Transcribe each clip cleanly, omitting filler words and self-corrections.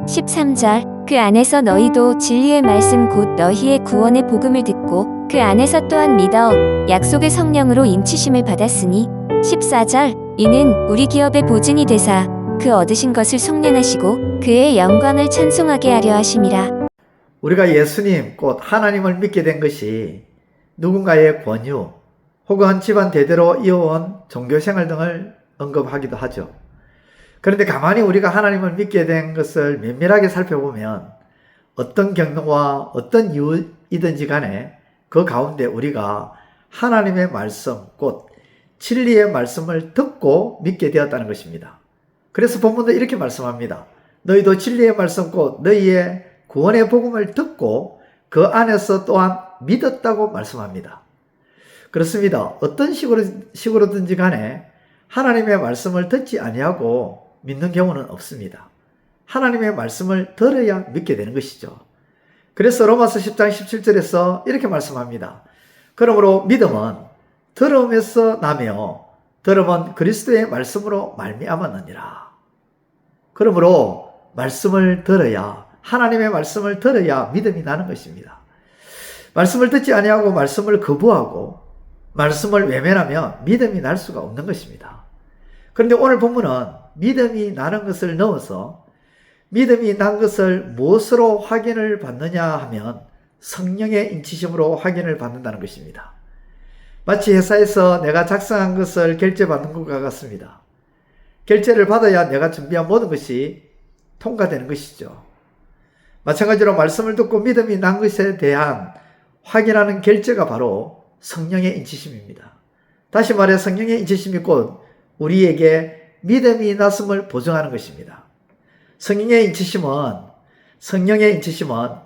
13절 그 안에서 너희도 진리의 말씀 곧 너희의 구원의 복음을 듣고 그 안에서 또한 믿어 약속의 성령으로 인치심을 받았으니 14절 이는 우리 기업의 보증이 되사 그 얻으신 것을 속량하시고 그의 영광을 찬송하게 하려 하심이라. 우리가 예수님 곧 하나님을 믿게 된 것이 누군가의 권유 혹은 집안 대대로 이어온 종교생활 등을 언급하기도 하죠. 그런데 가만히 우리가 하나님을 믿게 된 것을 면밀하게 살펴보면 어떤 경로와 어떤 이유이든지 간에 그 가운데 우리가 하나님의 말씀 곧 진리의 말씀을 듣고 믿게 되었다는 것입니다. 그래서 본문도 이렇게 말씀합니다. 너희도 진리의 말씀 곧 너희의 구원의 복음을 듣고 그 안에서 또한 믿었다고 말씀합니다. 그렇습니다. 어떤 식으로든지 간에 하나님의 말씀을 듣지 아니하고 믿는 경우는 없습니다. 하나님의 말씀을 들어야 믿게 되는 것이죠. 그래서 로마서 10장 17절에서 이렇게 말씀합니다. 그러므로 믿음은 들음에서 나며 들음은 그리스도의 말씀으로 말미암았느니라. 그러므로 말씀을 들어야 하나님의 말씀을 들어야 믿음이 나는 것입니다. 말씀을 듣지 아니하고 말씀을 거부하고 말씀을 외면하면 믿음이 날 수가 없는 것입니다. 그런데 오늘 본문은 믿음이 나는 것을 넣어서 믿음이 난 것을 무엇으로 확인을 받느냐 하면 성령의 인치심으로 확인을 받는다는 것입니다. 마치 회사에서 내가 작성한 것을 결제받는 것과 같습니다. 결제를 받아야 내가 준비한 모든 것이 통과되는 것이죠. 마찬가지로 말씀을 듣고 믿음이 난 것에 대한 확인하는 결제가 바로 성령의 인치심입니다. 다시 말해 성령의 인치심이 곧 우리에게 믿음이 났음을 보증하는 것입니다. 성령의 인치심은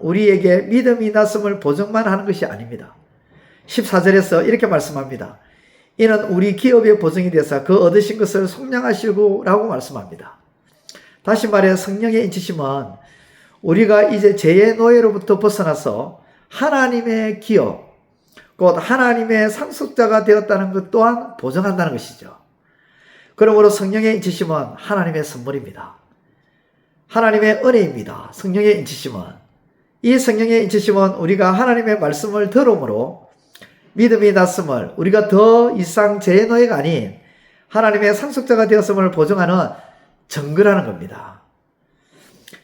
우리에게 믿음이 났음을 보증만 하는 것이 아닙니다. 14절에서 이렇게 말씀합니다. 이는 우리 기업의 보증이 되사 그 얻으신 것을 속량하시고 라고 말씀합니다. 다시 말해 성령의 인치심은 우리가 이제 죄의 노예로부터 벗어나서 하나님의 기업, 곧 하나님의 상속자가 되었다는 것 또한 보증한다는 것이죠. 그러므로 성령의 인치심은 하나님의 선물입니다. 하나님의 은혜입니다. 성령의 인치심은. 이 성령의 인치심은 우리가 하나님의 말씀을 들음으로 믿음이 났음을, 우리가 더 이상 죄의 노예가 아닌 하나님의 상속자가 되었음을 보증하는 증거라는 겁니다.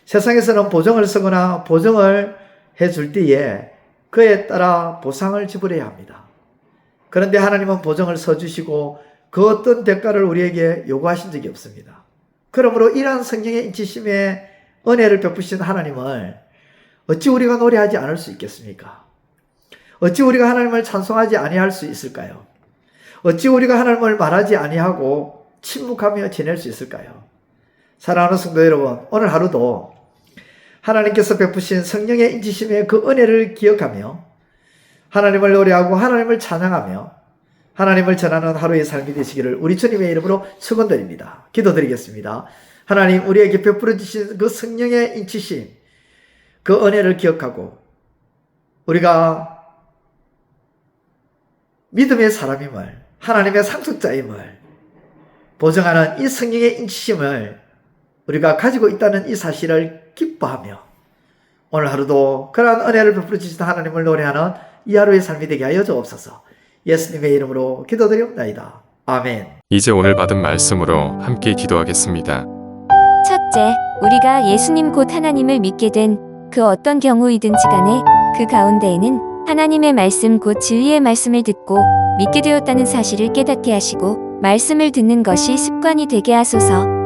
세상에서는 보증을 쓰거나 보증을 해줄 때에 그에 따라 보상을 지불해야 합니다. 그런데 하나님은 보증을 써주시고 그 어떤 대가를 우리에게 요구하신 적이 없습니다. 그러므로 이러한 성령의 인치심의 은혜를 베푸신 하나님을 어찌 우리가 노래하지 않을 수 있겠습니까? 어찌 우리가 하나님을 찬송하지 아니할 수 있을까요? 어찌 우리가 하나님을 말하지 아니하고 침묵하며 지낼 수 있을까요? 사랑하는 성도 여러분, 오늘 하루도 하나님께서 베푸신 성령의 인치심의 그 은혜를 기억하며 하나님을 노래하고 하나님을 찬양하며 하나님을 전하는 하루의 삶이 되시기를 우리 주님의 이름으로 축원드립니다. 기도드리겠습니다. 하나님, 우리에게 베풀어 주신 그 성령의 인치심, 그 은혜를 기억하고 우리가 믿음의 사람임을, 하나님의 상속자임을 보증하는 이 성령의 인치심을 우리가 가지고 있다는 이 사실을 기뻐하며 오늘 하루도 그러한 은혜를 베풀어 주신 하나님을 노래하는 이 하루의 삶이 되게 하여 주옵소서. 예수님의 이름으로 기도드리옵나이다. 아멘. 이제 오늘 받은 말씀으로 함께 기도하겠습니다. 첫째, 우리가 예수님 곧 하나님을 믿게 된 그 어떤 경우이든지 간에 그 가운데에는 하나님의 말씀 곧 진리의 말씀을 듣고 믿게 되었다는 사실을 깨닫게 하시고 말씀을 듣는 것이 습관이 되게 하소서.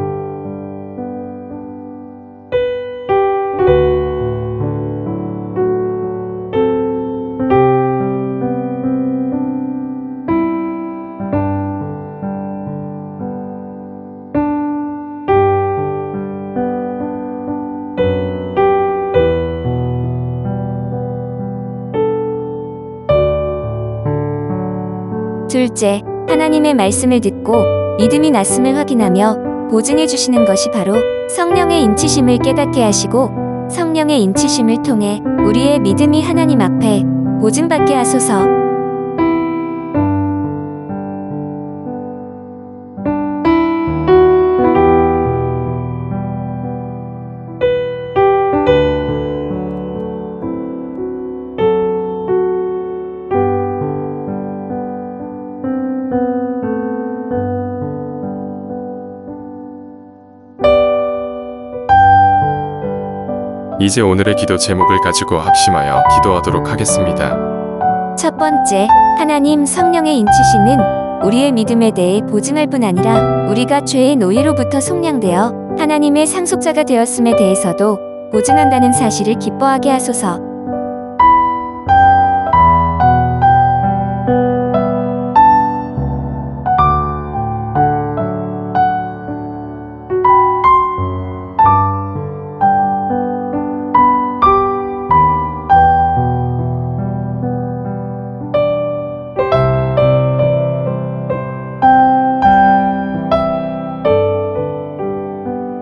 둘째, 하나님의 말씀을 듣고 믿음이 났음을 확인하며 보증해 주시는 것이 바로 성령의 인치심을 깨닫게 하시고 성령의 인치심을 통해 우리의 믿음이 하나님 앞에 보증받게 하소서. 이제 오늘의 기도 제목을 가지고 합심하여 기도하도록 하겠습니다. 첫 번째, 하나님 성령의 인치심은 우리의 믿음에 대해 보증할 뿐 아니라 우리가 죄의 노예로부터 속량되어 하나님의 상속자가 되었음에 대해서도 보증한다는 사실을 기뻐하게 하소서.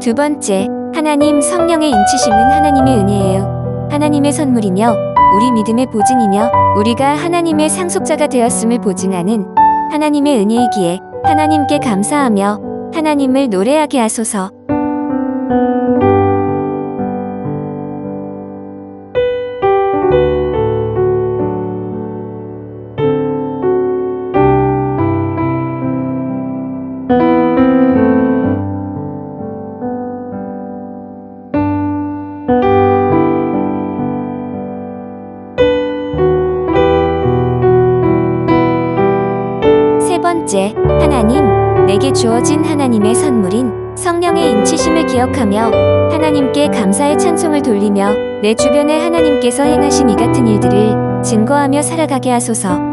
두 번째, 하나님 성령의 인치심은 하나님의 은혜예요. 하나님의 선물이며 우리 믿음의 보증이며 우리가 하나님의 상속자가 되었음을 보증하는 하나님의 은혜이기에 하나님께 감사하며 하나님을 노래하게 하소서. 세 번째, 하나님, 내게 주어진 하나님의 선물인 성령의 인치심을 기억하며 하나님께 감사의 찬송을 돌리며 내 주변에 하나님께서 행하신 이 같은 일들을 증거하며 살아가게 하소서.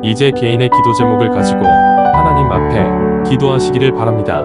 이제 개인의 기도 제목을 가지고 하나님 앞에 기도하시기를 바랍니다.